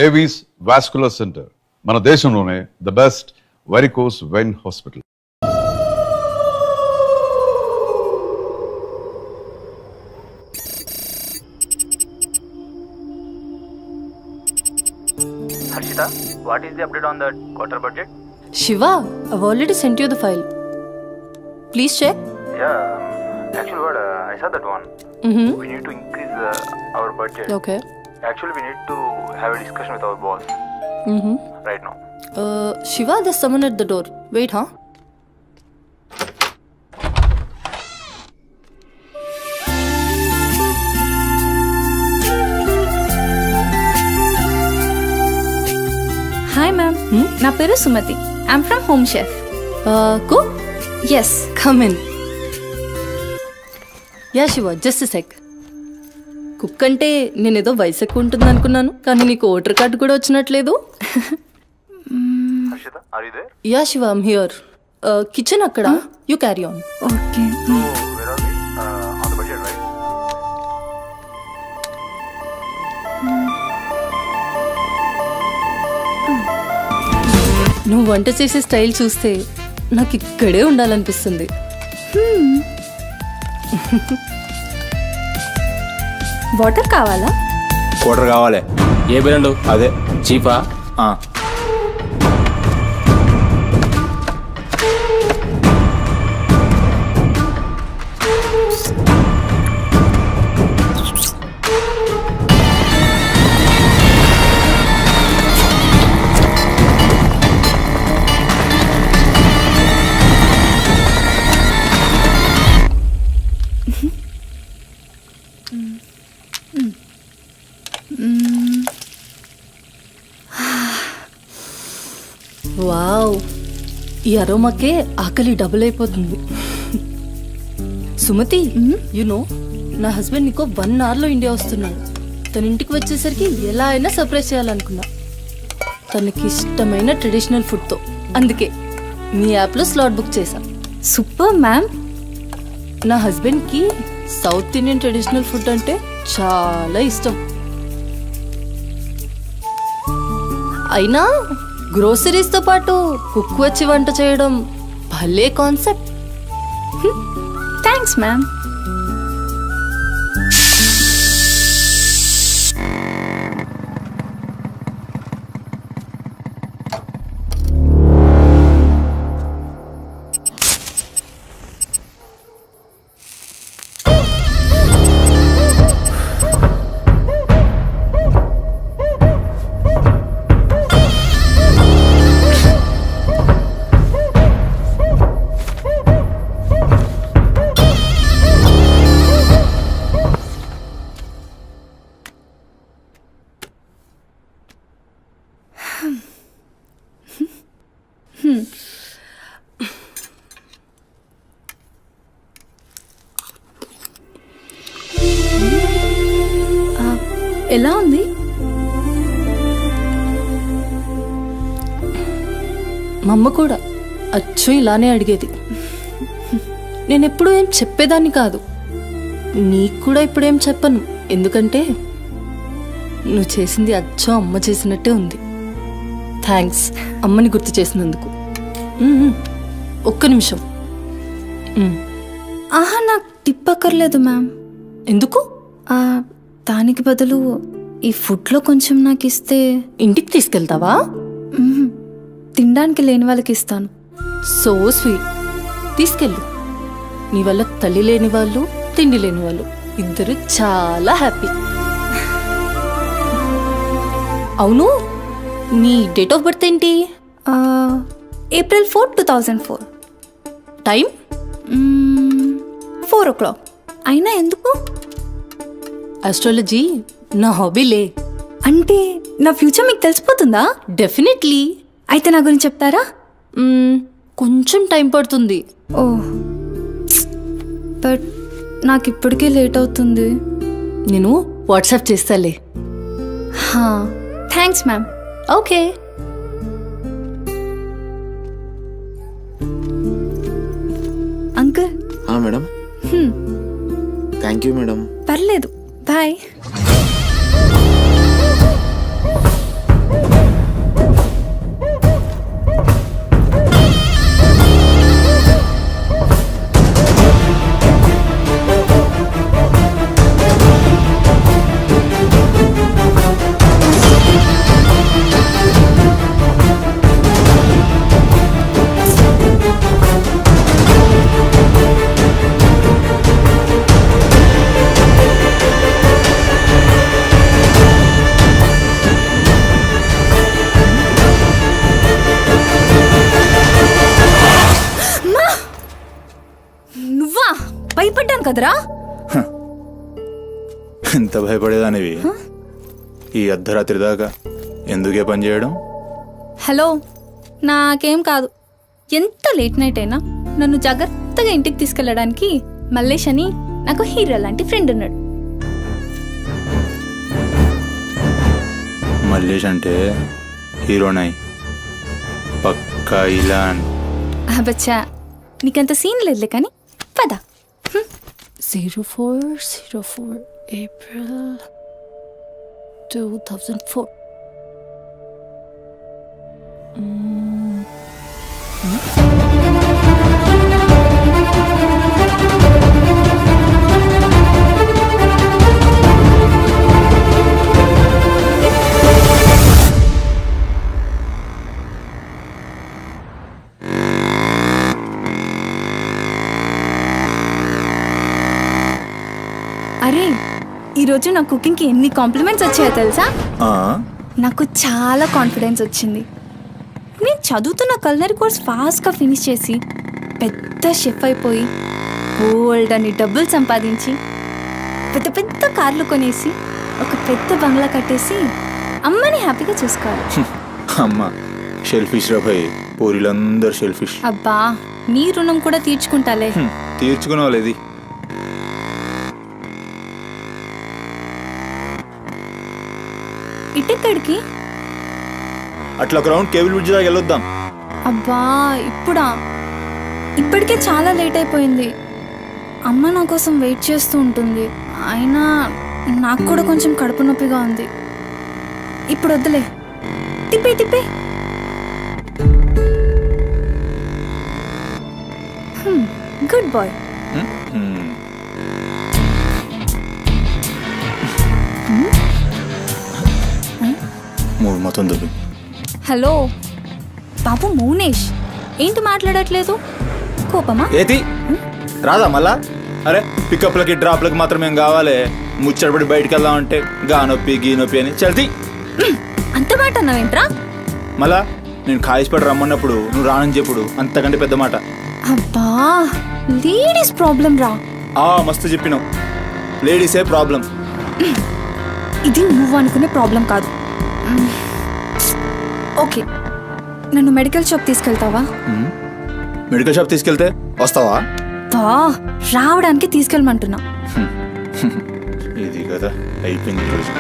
Avis vascular centre మన దేశంలోనే the best varicose vein hospital. Harshita, what is the update on the quarter budget? Shiva, I've already sent you the file. Please check. Yeah, actually what I saw that one. We need to increase our budget. Okay. Actually we need to have a discussion with our boss right now. Shiva, there's someone at the door. Wait, huh? Hi ma'am, నా పేరు Sumathi. I'm from home chef. Cook? Yes. Come in. Yeah Shiva, just sec. Cook అంటే నేనేదో వయసు ఎక్కువ ఉంటుంది అనుకున్నాను, కానీ నీకు ఓటర్ కార్డు కూడా వచ్చినట్లేదు. Harshita, are you there? Yeah Shiva, I'm here. Kitchen అక్కడ. You carry on. Okay. So where are we? On the budget, right? నువ్వు వంట చేసే స్టైల్ చూస్తే నాకు ఇక్కడే ఉండాలనిపిస్తుంది. వాటర్ కావాలా? క్వార్టర్ కావాలి. ఏ బిల్లు? అదే చీపా. వావ్, ఈ అరోమాకే ఆకలి డబుల్ అయిపోతుంది. సుమతి, నో నా హస్బెండ్ నీకో 1 hourలో ఇండియా వస్తున్నాడు. తన ఇంటికి వచ్చేసరికి ఎలా అయినా సర్ప్రైజ్ చేయాలనుకున్నా, తనకి ఇష్టమైన ట్రెడిషనల్ ఫుడ్తో. అందుకే మీ యాప్లో స్లాట్ బుక్ చేశా. Super ma'am. నా హస్బెండ్కి సౌత్ ఇండియన్ ట్రెడిషనల్ ఫుడ్ అంటే చాలా ఇష్టం. అయినా గ్రోసరీస్తో పాటు కుక్ వచ్చి వంట చేయడం భలే కాన్సెప్ట్. Thanks ma'am. ఎలా ఉంది? మా అమ్మ కూడా అచ్చు ఇలానే అడిగేది. నేనెప్పుడు ఏం చెప్పేదాన్ని కాదు, నీకు కూడా ఇప్పుడేం చెప్పను. ఎందుకంటే నువ్వు చేసింది అచ్చం అమ్మ చేసినట్టే ఉంది. థ్యాంక్స్ అమ్మని గుర్తు చేసినందుకు. ఒక్క నిమిషం. ఆహా, నాకు టిప్ అక్కర్లేదు మ్యామ్. ఎందుకు? దానికి బదులు ఈ ఫుడ్లో కొంచెం నాకు ఇస్తే. ఇంటికి తీసుకెళ్తావా? తినడానికి లేని వాళ్ళకి ఇస్తాను. So sweet. తీసుకెళ్ళు. నీ వల్ల తల్లి లేని వాళ్ళు, తిండి లేని వాళ్ళు ఇద్దరు చాలా హ్యాపీ. అవును, నీ డేట్ ఆఫ్ బర్త్ ఏంటి? April 4, 2004. Time 4 o'clock. అయినా ఎందుకు? ఆస్ట్రాలజీ నా హాబీలే. అంటే నా ఫ్యూచర్ మీకు తెలిసిపోతుందా? డెఫినెట్లీ. అయితే నా గురించి చెప్తారా? కొంచెం టైం పడుతుంది. ఓ, బట్ నాకు ఇప్పటికే లేట్ అవుతుంది. నేను వాట్సాప్ చేస్తాలే. Thanks ma'am. Okay. Uncle. Madam. Thank you madam. పర్లేదు, బాయ్. కదరా. ఎంత భయపడేదానివి ఈ అర్ధరాత్రి దాకా ఎందుకే పని చేయడం? హలో, నాకేం కాదు. ఎంత లేట్ నైట్ అయినా నన్ను జాగ్రత్తగా ఇంటికి తీసుకెళ్ళడానికి మల్లేష్ అని నాకు హీరో లాంటి ఫ్రెండ్ ఉన్నాడు. మల్లేష్ అంటే హీరోనై పక్కా ఇలాన్. బచ్చా, నీకంత సీన్ లేదులే కానీ పద. 0404 April 2004. అరే, ఈరోజు నా కుకింగ్కి ఎన్ని కాంప్లిమెంట్స్ వచ్చాయో తెలుసా? ఆ, నాకు చాలా కాన్ఫిడెన్స్ వచ్చింది. నేను చదువుతున్న కల్నరీ కోర్స్ ఫాస్ట్గా ఫినిష్ చేసి పెద్ద షెఫ్ అయిపోయి గోల్డ్ అని డబ్బులు సంపాదించి పెద్ద పెద్ద కార్లు కొనేసి ఒక పెద్ద బంగ్లా కట్టేసి అమ్మని హ్యాపీగా చూసుకోవాలి. అమ్మ షెల్ఫిష్ రా భయ్, పూరిలందరూ షెల్ఫిష్. అబ్బా, నీ రుణం కూడా తీర్చుకుంటాలే. తీర్చుకునే వాళ్ళది. ఇటెక్కడికి? అట్లా ఒక రౌండ్ కేబుల్ బ్రిడ్జ్ దాకా వెళ్ళొద్దాం. అబ్బా, ఇప్పుడా? ఇప్పటికే చాలా లేట్ అయిపోయింది. అమ్మ నా కోసం వెయిట్ చేస్తూ ఉంటుంది. అయినా నాకు కూడా కొంచెం కడుపు నొప్పిగా ఉంది. ఇప్పుడు వద్దులే, తిప్పే తిప్పే. Good boy. మూడు మొత్తం దొబ్బి. హలో బాబు మౌనేష్, ఏంటి మాట్లాడట్లేదు? కోపమా? ఏది రాదా మళ్ళా? అరే పికప్లకి డ్రాప్లకి మాత్రం ఏం కావాలి, ముచ్చటపడి బయటికి వెళ్దామంటే గా నొప్పి గీ నొప్పి అని చల్తి. అంత మాట అన్నావేంట్రా? మళ్ళా నేను కాయిస్పడి రమ్మన్నప్పుడు నువ్వు రానని చెప్పుడు అంతకంటే పెద్ద మాట. అబ్బా, లేడీస్ ప్రాబ్లం రా. మస్తు చెప్పినావు, లేడీసే ప్రాబ్లం. ఇది నువ్వు అనుకునే ప్రాబ్లం కాదు. ఓకే, నన్ను మెడికల్ షాప్ తీసుకెళ్తావా? మెడికల్ షాప్ తీసుకెళ్తే వస్తావా? రావడానికి తీసుకెళ్ళమంటున్నా. ఇది కదా అయిపోయింది ఈరోజు.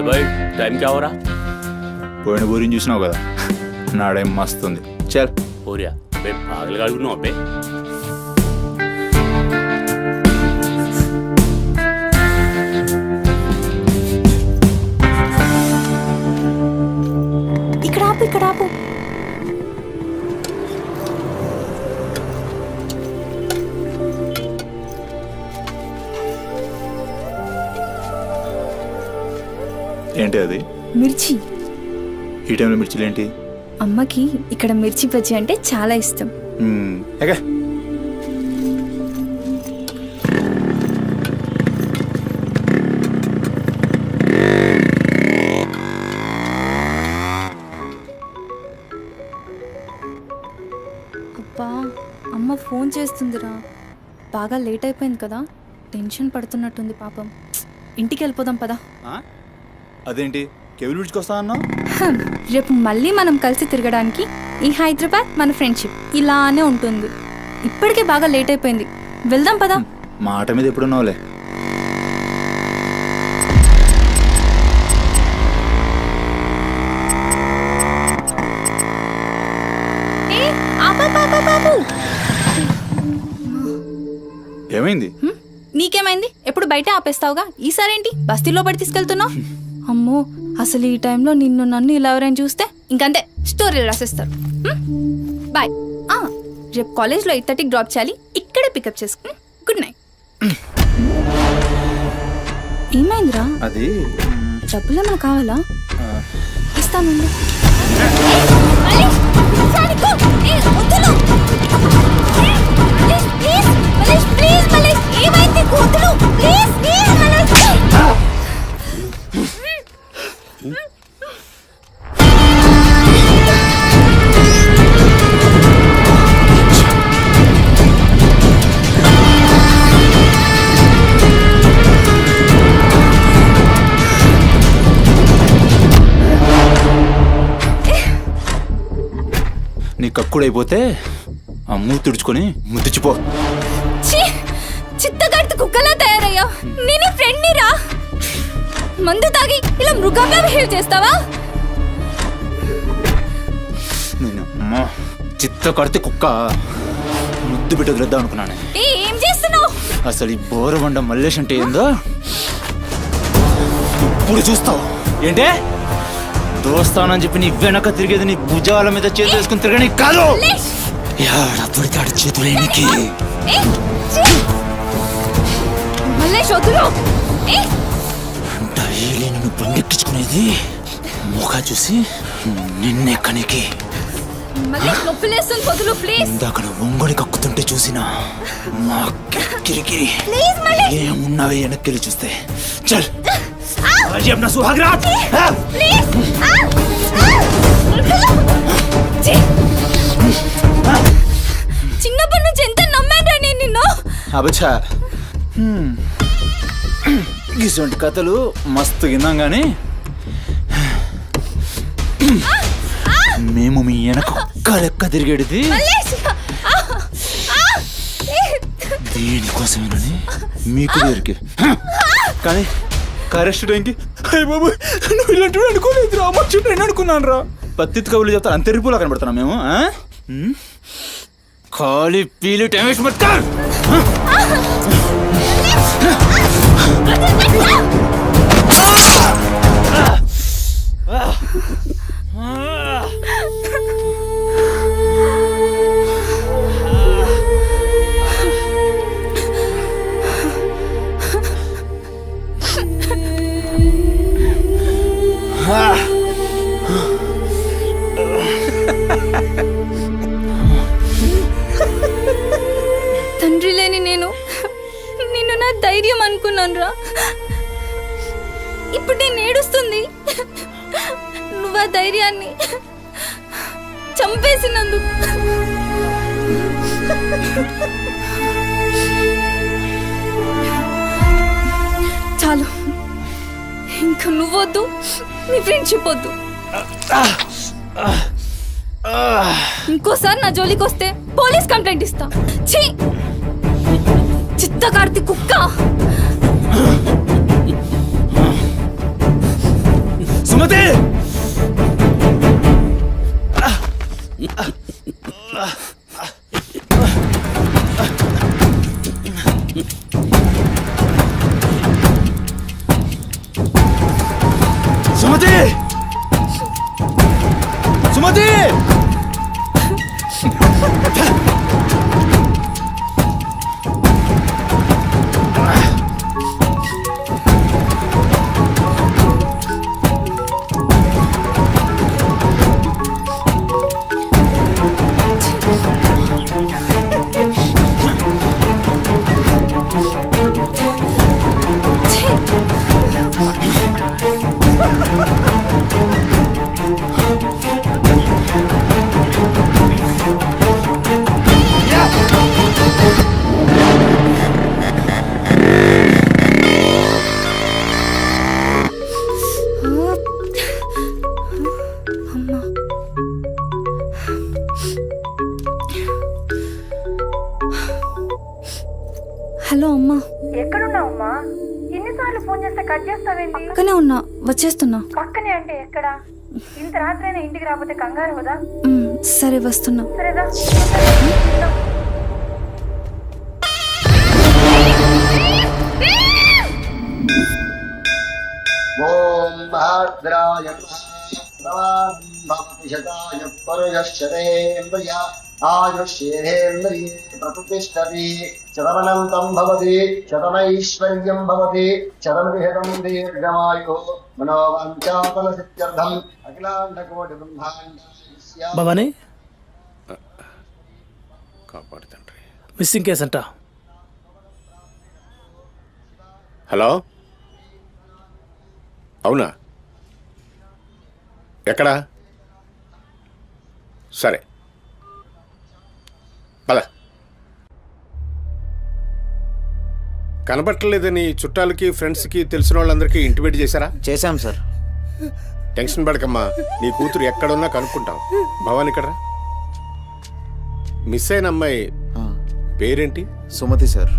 भाई टाइम क्या हो रहा? పోయిన బోరిని చూసినావు కదా, నాడేం మస్తుంది. చల్ हो रहा बे पागल गाड़ी नो पे ఇక్కడ ఆపు, ఇక్కడ ఆపు. ఏంటి అది? మిర్చి. ఈ టైంలో మిర్చిలు ఏంటి? అమ్మకి ఇక్కడ మిర్చి బజ్జీ అంటే చాలా ఇష్టం. ఎగా అబ్బా, అమ్మ ఫోన్ చేస్తుందిరా. బాగా లేట్ అయిపోయింది కదా, టెన్షన్ పడుతున్నట్టుంది పాపం. ఇంటికి వెళ్ళిపోదాం పదా. అదేంటి కేబుల్ బ్రిడ్జ్కి వస్తా అన్నావు? రేపు మళ్ళీ మనం కలిసి తిరగడానికి ఈ హైదరాబాద్ మన ఫ్రెండ్షిప్ ఇలానే ఉంటుంది. ఇప్పటికే బాగా లేట్ అయిపోయింది, వెళ్దాం పదా. మాట మీద ఎప్పుడున్నావులే. ఏమైంది? నీకేమైంది? ఎప్పుడు బయట ఆపేస్తావుగా, ఈసారేంటి బస్తీలో పడి తీసుకెళ్తున్నావు? అమ్మో, అసలు ఈ టైంలో నిన్ను నన్ను ఇలా ఎవరైనా చూస్తే ఇంకంతే, స్టోరీలు రాసేస్తారు. బాయ్. రేపు కాలేజ్లో 8:30కి డ్రాప్ చేయాలి, ఇక్కడే పికప్ చేసుకుని. Good night. ఏమైందిరా? అది డబ్బులు ఏమైనా కావాలా? ఇస్తాను. నీ కక్కుడైపోతే ఆ మూతి తుడుచుకొని ముద్దుచిపో. చిత్తగడ్త కుక్కలా తయారయ్యా. నేను ఫ్రెండ్ రా. మందు తాగి ఇలా మృగంగా బిహేవ్ చేస్తావా? నేను చిత్త కడితే కుక్క ముద్దు బిడ్డ వదిలేద్దాం అనుకున్నాను. ఏం చేస్తున్నావు? అసలు ఈ బోరబండ మల్లేష్ అంటే ఏందో ఇప్పుడు చూస్తావు. ఏంటే దోస్తానని చెప్పి నీ వెనక తిరిగేది నీ భుజాల మీద చేతులు వేసుకుని తిరగని కాదు. పడితాడు చేతులు డైలీ నిన్ను బండెక్కించుకునేది ముఖా చూసి నిన్నెక్కనికి. ఇందాక ఒంగొని కక్కుతుంటే చూసిన మా కిరికిరి ఏమున్నావే వెనక్కి చూస్తే. చల్ अपना सुहाग रात చిన్నప్పటి నుంచి ఎంత నమ్మాను నేను నిన్ను. అబచ్చా ఇటువంటి కథలు మస్తు విన్నాం కానీ మేము మీ వెనక ఒక్క లెక్క తిరిగేది దీనికోసమేనని మీకు దొరికి. కానీ కరెస్ట్ టైంకి అయ్య బాబు నువ్వు ఇలాంటి అనుకోలేదు రా, అమ్మ నేను అనుకున్నాను రా. పత్తి కబుర్లు చెప్తాను అంతే రిపోలా కనబడుతున్నా మేము. ఖాళీ పీలు టైం వేస్ట్ మత్ కర్. తండ్రి లేని నేను నిన్ను నా ధైర్యం అనుకున్నాను రా. ఇప్పుడు నేను ఏడుస్తుంది నువ్వు ఆ ధైర్యాన్ని చంపేసినందుకు. చాలు, ఇంకా నువ్వొద్దు, నీ ఫ్రెండ్షిప్ వద్దు. ఇంకోసారి నా జోలికి వస్తే పోలీస్ కంప్లైంట్ ఇస్తా. ఛీ, చిత్తకార్తి కుక్క. సుమతి సుమతి సుమతి హలో అమ్మా. ఎక్కడున్నావమ్మా? ఎన్నిసార్లు ఫోన్ చేస్తే కట్ చేస్తావేంటి? పక్కనే ఉన్నా, వచ్చేస్తున్నా. పక్కనే అంటే ఎక్కడ? ఇంత రాత్రైనా ఇంటికి రాకపోతే కంగారు కదా. సరే వస్తున్నా. సరేదా? బ్రహ్మాద్రాయ భవతి శతాయ పరుయశ్చరేంద్రియ ఆయుష్యేంద్రియే ప్రతిష్టతి శతమనంతం భవతి శతమైశ్వర్యం భవతి శతమిహితం దీర్ఘమాయు మనోవాంఛాఫల సిద్ధ్యర్థం అఖిలాండకోటి బ్రహ్మాండ భవానీ కాపాడు తండ్రి. మిస్సింగ్ కేసు అంట. హలో, అవునా? ఎక్కడా? సరే పద. కనబట్టలేదని చుట్టాలకి ఫ్రెండ్స్కి తెలిసిన వాళ్ళందరికీ ఇంటిమేట్ చేశారా? చేశాం సార్. టెన్షన్ పడకమ్మా, నీ కూతురు ఎక్కడున్నా కనుక్కుంటాం. భవాని ఇక్కడ మిస్ అయిన అమ్మాయి పేరేంటి? సుమతి సార్.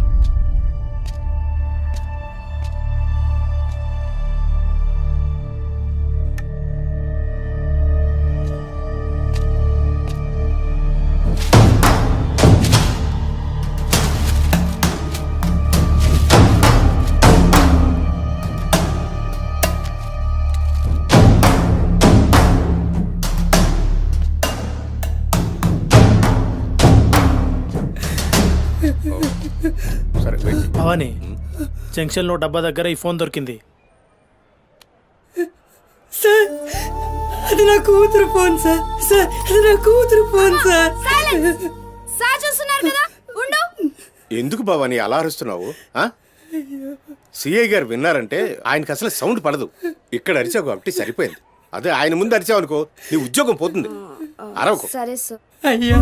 సరే వెయిట్. భవానీ, జంక్షన్లో డబ్బా దగ్గర ఈ ఫోన్ దొరికింది. సార్ అది నా కూతురు ఫోన్ సార్. సార్ అది నా కూతురు ఫోన్ సార్. సార్ చూస్తున్నారు కదా, ఉండు. ఎందుకు భవాని అలా అరుస్తున్నావు? సిఐ గారు విన్నారంటే ఆయనకి అసలు సౌండ్ పడదు. ఇక్కడ అరిచావు కాబట్టి సరిపోయింది. అదే ఆయన ముందు అరిచావు అనుకో, నీ ఉద్యోగం పోతుంది. అరవకు. సరే సార్. అయ్యా,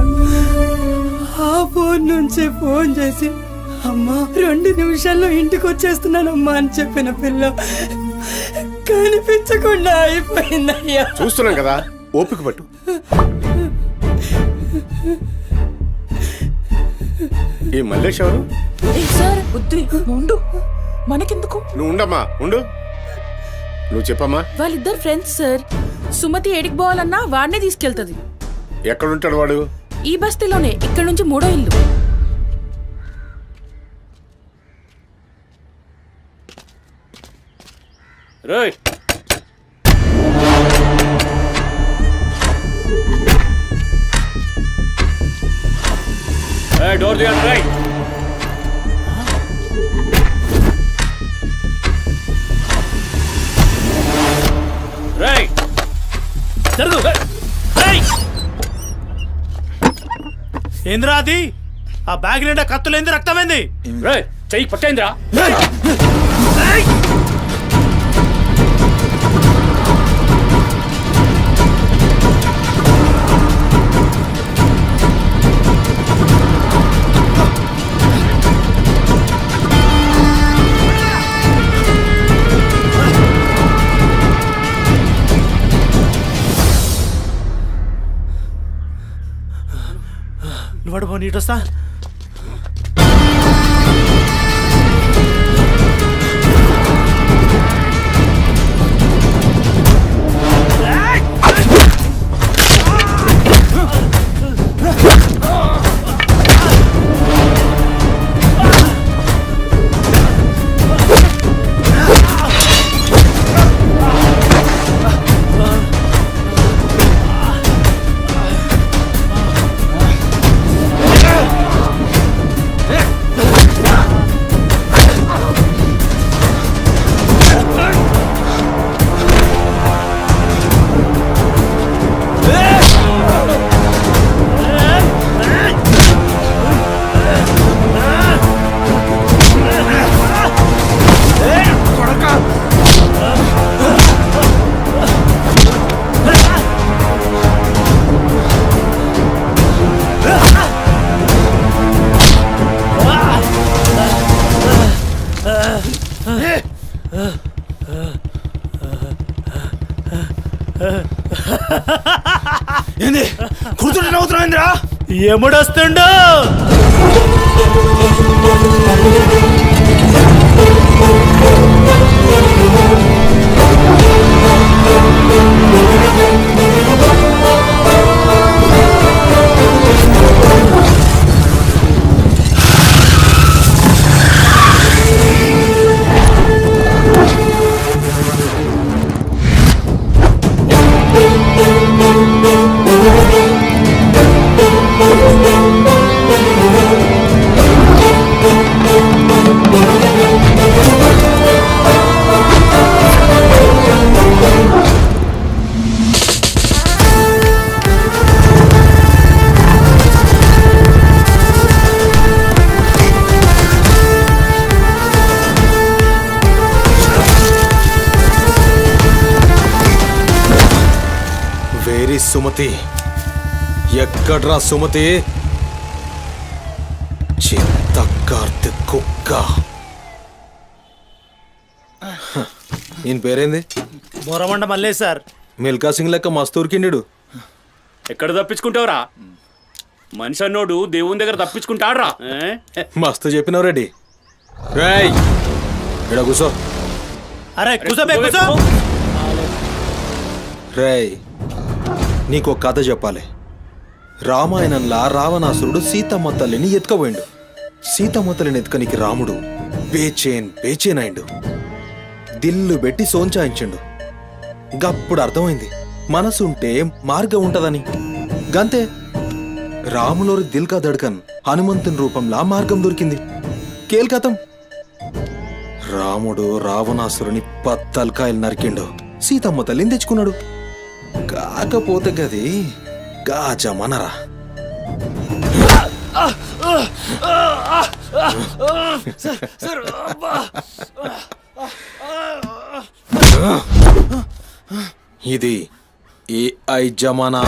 ఆ ఫోన్ నుంచి ఫోన్ చేసి అమ్మా 2 నిమిషాల్లో ఇంటికి వచ్చేస్తున్నానమ్మా అని చెప్పిన పిల్ల కనిపించకుండా అయిపోయిందయ్యా. చూస్తున్నాం కదా, ఓపిక పట్టు. ఈ మల్లేష్ ఎవరు? సార్ ఉండు, మనకెందుకు? నువ్వు ఉండమ్మా, ఉండు. నువ్వు చెప్పమ్మా. వాళ్ళిద్దరు ఫ్రెండ్స్ సార్. సుమతి ఏడికి పోవాలన్నా వాడినే తీసుకెళ్తది. ఎక్కడుంటాడు వాడు? ఈ బస్తీలోనే, ఇక్కడ నుంచి 3వ ఇల్లు. రైట్. డోర్ తీయండి. రైట్. రైట్. జరుగు. ఏంద్రా అది? ఆ బ్యాగ్ నిండా కత్తులేంది, రక్తమైంది? చెయ్యి పట్టేంద్రా. నువ్వు నీటొస్తా. ఏంది కూర్చుంటే నవ్వుతున్నాయిందిరా? ఎముడొస్తుండు? వేరి సుమతి ఎక్కడ్రా సుమతి? చిత్త కార్తెక్ కుక్క. ఈయన పేరేంది? బొరమండ మల్లేష్ సార్. మిల్కా సింగ్ లెక్క మస్తు ఉరికిండు. ఎక్కడ తప్పించుకుంటావురా? మనిషి అన్నోడు దేవుని దగ్గర తప్పించుకుంటాడ్రా. మస్తు చెప్పినావు రెడ్డి. రేయ్ ఇక్కడ కూసో. అరే కూసోబే కూసో. రేయ్ నీకో కథ చెప్పాలి. రామాయణంలా రావణాసురుడు సీతమ్మ తల్లిని ఎత్తుకపోయిండు. సీతమ్మ తల్లిని ఎత్తుకనికి రాముడు బేచేన్ అయిండు. దిల్లు పెట్టి సోంచాయించిండు. గప్పుడు అర్థమైంది మనసుంటే మార్గం ఉంటదని. గంతే రాములోరి దిల్ కా దడ్కన్ హనుమంతుని రూపంలా మార్గం దొరికింది. కేల్కతం రాముడు రావణాసురుని పత్తల్కాయలు నరికిండు. సీతమ్మ తల్లిని తెచ్చుకున్నాడు. కాకపోతే గది గాజమనరా. ఇది ఏఐ జమానా,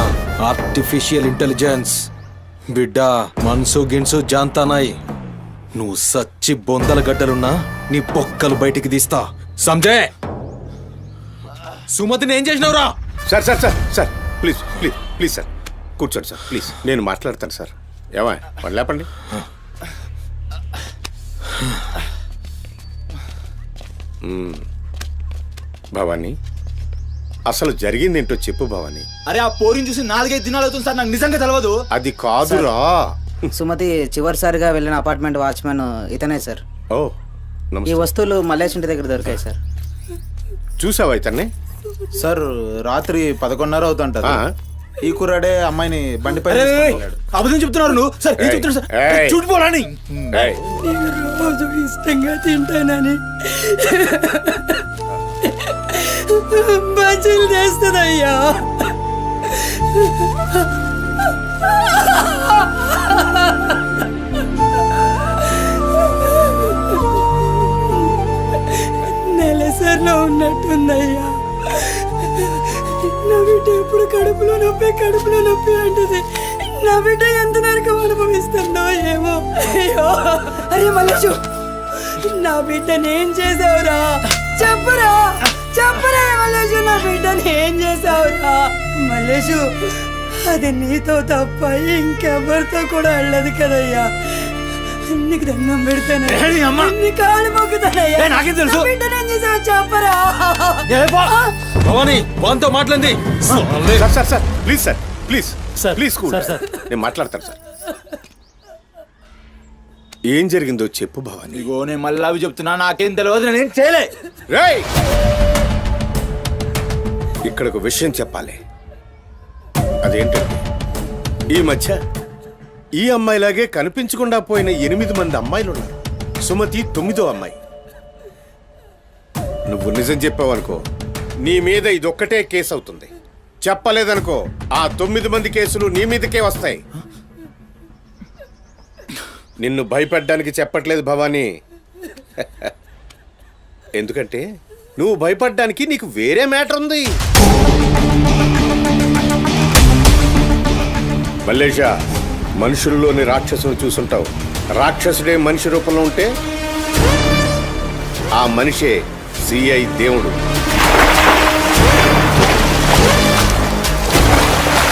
ఆర్టిఫిషియల్ ఇంటెలిజెన్స్. బిడ్డ మనసు గిన్సు జాంతానాయ్. నువ్వు సచ్చి బొందల గడ్డలున్నా నీ బొక్కలు బయటికి తీస్తా. సంజయ్ సుమతిని ఏం చేసినావురా? Sir sir sir sir please please please sir కూర్చోండి సార్ ప్లీజ్. నేను మాట్లాడతాను సార్. ఏమా వాళ్ళు లేపండి. భవానీ అసలు జరిగిందేంటో చెప్పు భవానీ. అరే ఆ పోరిని చూసి 4-5 దినాలు అవుతుంది సార్. నాకు నిజంగా తెలియదు. అది కాదురా. సుమతి చివరిసారిగా వెళ్ళిన అపార్ట్మెంట్ వాచ్మెన్ ఇతనే సార్. ఓ ఈ వస్తువులు మల్లేష్ ఇంటి దగ్గర దొరికాయి సార్. చూసావా ఇతన్ని? సార్ రాత్రి 11:30 అవుతుంటది. ఈ కుర్రాడే అమ్మాయిని బండిపై అబద్ధం చెప్తున్నారు నువ్వు. సార్ ఏం చెప్తున్నారు సార్? చూడిపోవాలని రోజు ఇష్టంగా తింటానని బజ్జీలు చేస్తుందయ్యా. నెలసరిలో ఉన్నట్టుందయ్యా. నా బిడ్డ ఎప్పుడు కడుపులో నొప్పి అంటది. నా బిడ్డ ఎంత నరకం అనుభవిస్తుందో ఏమో. అయ్యో అరే మల్లేషు, నా బిడ్డని ఏం చేసావురా? చెప్పరా మల్లేషు, నా బిడ్డని ఏం చేసావురా? మల్లేషు, అది నీతో తప్ప ఇంకెవరితో కూడా వెళ్ళదు కదయ్యా. నీకు దండం పెడతాను, నీ కాళ్ళు మొక్కుతానయ్యా. నాకేం తెలుసు? బిడ్డని ఏం చేసావు చెప్పరా? భవానీ వాంతో మాట్లాడింది. Sir sir sir please sir please sir, please cool. Sir, sir. నేను మాట్లాడతాను సార్. ఏం జరిగిందో చెప్పు భవానీ. ఇగో నేను మళ్ళీ అవి చెప్తున్నా. నాకేం తెలియదు, నేనేం చేయలే. రేయ్ ఇక్కడ ఒక విషయం చెప్పాలి. అదేంటంటే ఈ మధ్య ఈ అమ్మాయిలాగే కనిపించకుండా పోయిన 8 మంది అమ్మాయిలు ఉన్నారు. సుమతి 9వ అమ్మాయి. నువ్వు నిజం చెప్పావనుకో నీ మీద ఇదొక్కటే కేసు అవుతుంది. చెప్పలేదనుకో ఆ 9 మంది కేసులు నీ మీదకే వస్తాయి. నిన్ను భయపడ్డానికి చెప్పట్లేదు భవానీ. ఎందుకంటే నువ్వు భయపడ్డానికి నీకు వేరే మ్యాటర్ ఉంది. మల్లేషా, మనుషుల్లోని రాక్షసుని చూసుంటావు. రాక్షసుడే మనిషి రూపంలో ఉంటే ఆ మనిషే సిఐ దేవుడు.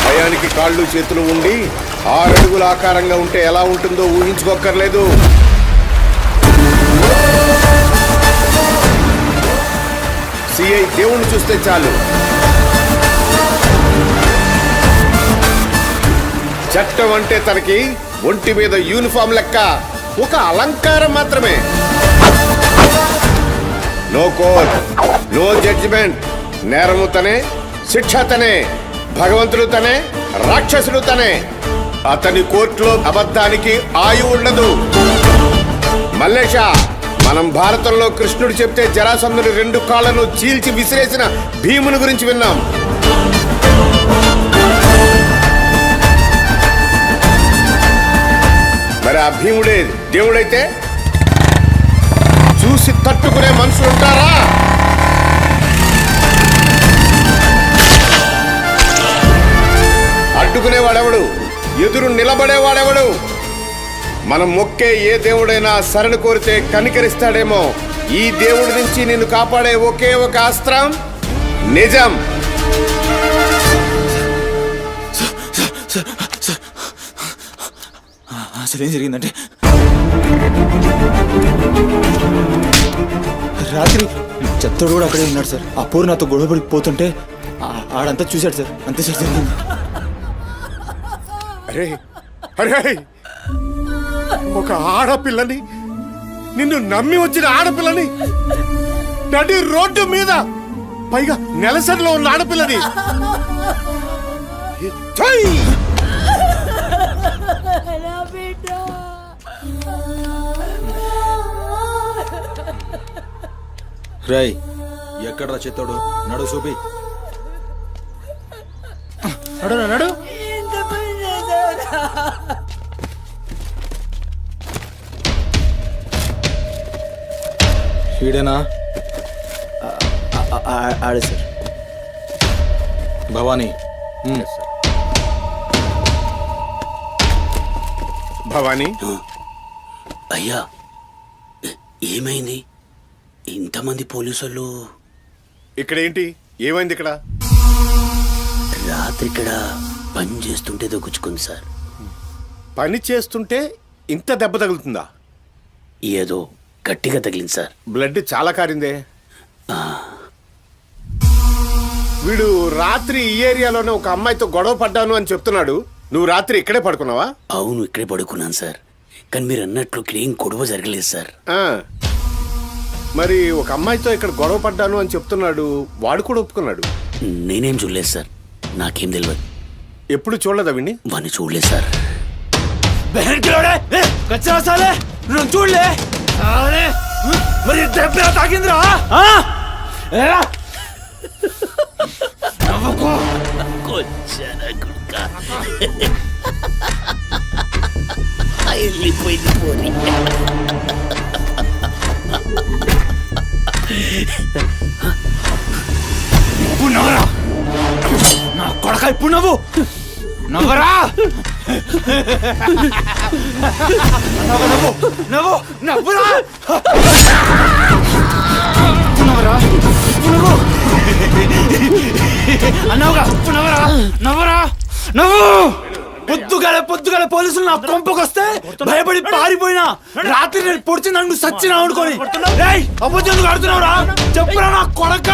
భయానికి కాళ్ళు చేతులు ఉండి 6 అడుగుల ఆకారంగా ఉంటే ఎలా ఉంటుందో ఊహించుకోక్కర్లేదు. సిఐ దేవుణ్ణి చూస్తే చాలు చట్టం అంటే తనకి ఒంటి మీద యూనిఫామ్ లెక్క ఒక అలంకారం మాత్రమే. No court, no judgement. నేరము తనే, శిక్ష తనే, భగవంతుడు తనే, రాక్షసుడు తనే. అతని కోర్టులో అబద్ధానికి ఆయువు ఉండదు. మల్లేష, మనం భారతంలో కృష్ణుడు చెప్తే జరాసంధుని 2 కాళ్లను చీల్చి విసిరేసిన భీముని గురించి విన్నాం. మరి ఆ భీముడే దేవుడైతే చూసి తట్టుకునే మనుషులు ఉంటారా? అడ్డుకునేవాడెవడు? ఎదురు నిలబడేవాడెవడు? మనం మొక్కే ఏ దేవుడైనా శరణు కోరితే కనికరిస్తాడేమో. ఈ దేవుడి నుంచి నిన్ను కాపాడే ఒకే ఒక అస్త్రం నిజం. అసలు ఏం జరిగిందంటే రాత్రి చెత్తోడు కూడా అక్కడే ఉన్నాడు సార్. ఆ పూర్ నాతో గొడవపడి పోతుంటే ఆడంతా చూశాడు సార్. అంతే సార్ జరిగింది. అరే అరే, ఒక ఆడపిల్లని, నిన్ను నమ్మి వచ్చిన ఆడపిల్లని నడి రోడ్డు మీద, పైగా నెలసరిలో ఉన్న ఆడపిల్లని ఛై! రై ఎక్కడ్రా చెత్తోడు? నడు చూపి. నడు నడు. ఈడేనా? ఆడే సార్. భవానీ. భవానీ, అయ్యా ఏమైంది? ఇంతమంది పోలీసులు ఇక్కడ ఏంటి? ఏమైంది ఇక్కడ? రాత్రి ఇక్కడ పని చేస్తుంటే దొక్కుచుకుంది సార్. పని చేస్తుంటే ఇంత దెబ్బ తగులుతుందా? ఏదో గట్టిగా తగిలింది సార్. బ్లడ్ చాలా కారిందే. వీడు రాత్రి ఈ ఏరియాలోనే ఒక అమ్మాయితో గొడవ పడ్డాను అని చెప్తున్నాడు. నువ్వు రాత్రి ఇక్కడే పడుకున్నావా? అవును, ఇక్కడే పడుకున్నాను సార్. కానీ మీరు అన్నట్లు ఇక్కడ ఏం గొడవ జరగలేదు సార్. మరి ఒక అమ్మాయితో ఇక్కడ గొడవ పడ్డాను అని చెప్తున్నాడు, వాడు కూడా ఒప్పుకున్నాడు. నేనేం చూడలేదు సార్, నాకేం తెలియదు. ఎప్పుడు చూడలేదా విని? వాడిని చూడలేదు సార్. చూడలే మరి తాకిందిరా. వెళ్ళిపోయింది పోనీ. ఇప్పుడు నవ్వరా నా కొడక, ఇప్పుడు నవ్వు నవ్వరా. నవ్వు నవ్వు నవ్వురా. నవ్వరా నవ్వు అన్నావుగా. నవ్వరా నవ్వరా నవ్వు. పొద్దుగాల పోలీసులు నా కొంపకొస్తే భయపడి పారిపోయినా రాత్రి నేను పొడిచి నన్ను సచ్చినా అనుకోని అబద్ధం ఆడుతున్నావురా. చెప్పురా నా కొడక.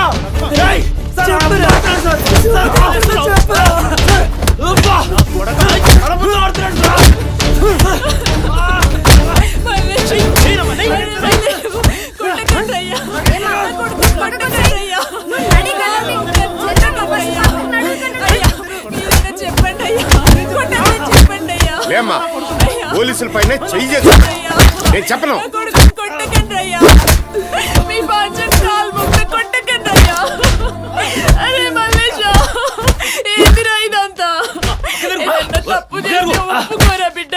లేమ్మా, పోలీసుల పైన చెయ్యి చేస్తా. నేను చెప్పను. బిడ్డ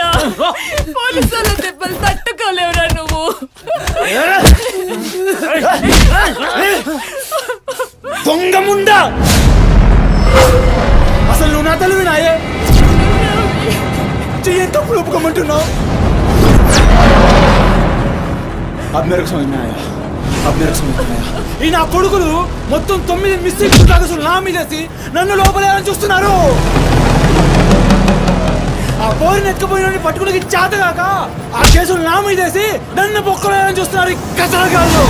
పోలీసుల దెబ్బలు తట్టుకోలేవురా నువ్వు. దొంగ ముండా, అసలు నువ్వు నా తల్లి నాయే చెయ్యి తప్పులు ఒప్పుకోమంటున్నావు. ఈ నా కొడుకులు మొత్తం 9 మిస్టేక్స్ కాగసులు నా మీదేసి నన్ను లోపలేయాలని చూస్తున్నారు. ఆ పోరిని ఎత్తుకుపోయిన పట్టుకుని చేతగాక ఆ కేసులు నా మీదేసి నన్ను పొక్కలేయాలని చూస్తున్నారు ఈ కసరగాళ్ళు.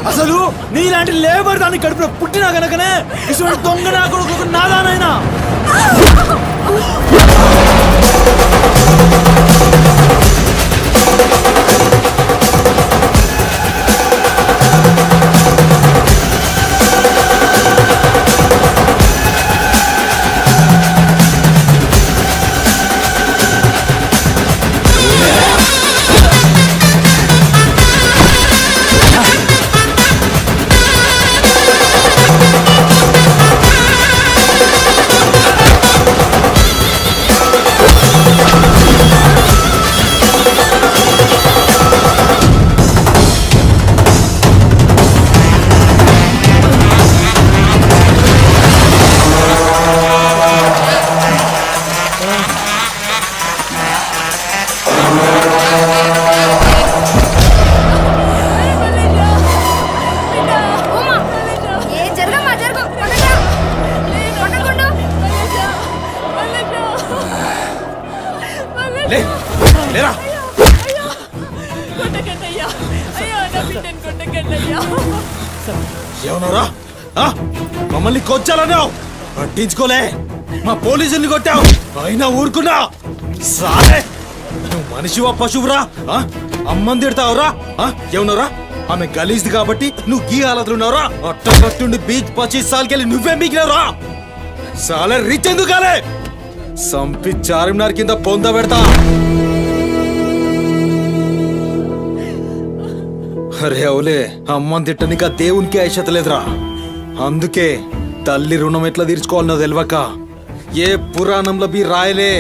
అసలు నీలాంటి లేబర్ దాన్ని కడుపులో పుట్టినా గనకనే ఇటువంటి దొంగ నా కొడుకు నాదానైనా. ఏమన్నారా మమ్మల్ని కొచ్చాలన్నావు పట్టించుకోలే మా పోలీసుల్ని కొట్టావు అయినా ఊరుకున్నా సాలే నువ్వు మనిషివా పశువురా అమ్మని తిడతావురా ఏమన్నారా ఆమె గలీజ్ది కాబట్టి నువ్వు గీ హాలతులున్నావురా అట్టగట్టుండి బీచ్ 25 సార్కెళ్ళి నువ్వే మిగిలినవురా సాలే రిచ్ ఎందుకు కాలే సంపి చార్మినార్ కింద పొంద పెడతా అరే అవులే అమ్మని తిట్టనిక దేవునికి ఐషత లేదురా అందుకే తల్లి రుణం ఎట్లా తీర్చుకోవాలనో తెలియక ఏ పురాణంలో బి రాయలే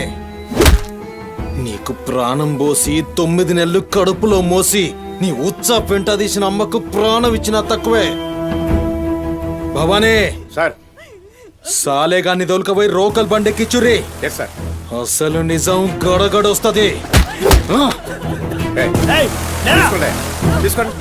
నీకు ప్రాణం పోసి 9 నెలలు కడుపులో మోసి నీ ఉచ్చ పెంట తీసిన అమ్మకు ప్రాణం ఇచ్చినా తక్కువే భవానీ సార్ సాలేగాన్ని దొలకపోయి రోకల్ బండెక్కిచ్చుర్రి సార్ అసలు నిజం గడగడొస్తది తీసుకోండి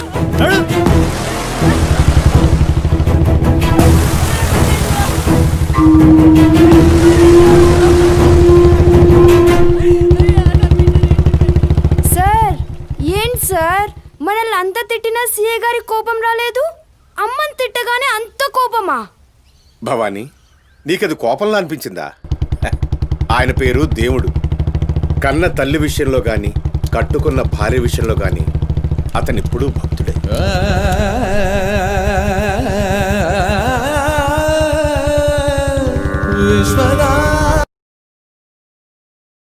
సార్ ఏంటి సార్ మనల్ని అంత తిట్టినా సీఏ గారి కోపం రాలేదు అమ్మని తిట్టగానే అంత కోపమా భవానీ నీకది కోపంలా అనిపించిందా ఆయన పేరు దేవుడు కన్న తల్లి విషయంలో గాని కట్టుకున్న భార్య విషయంలో గాని అతనిప్పుడు భక్తుడే విశ్వనా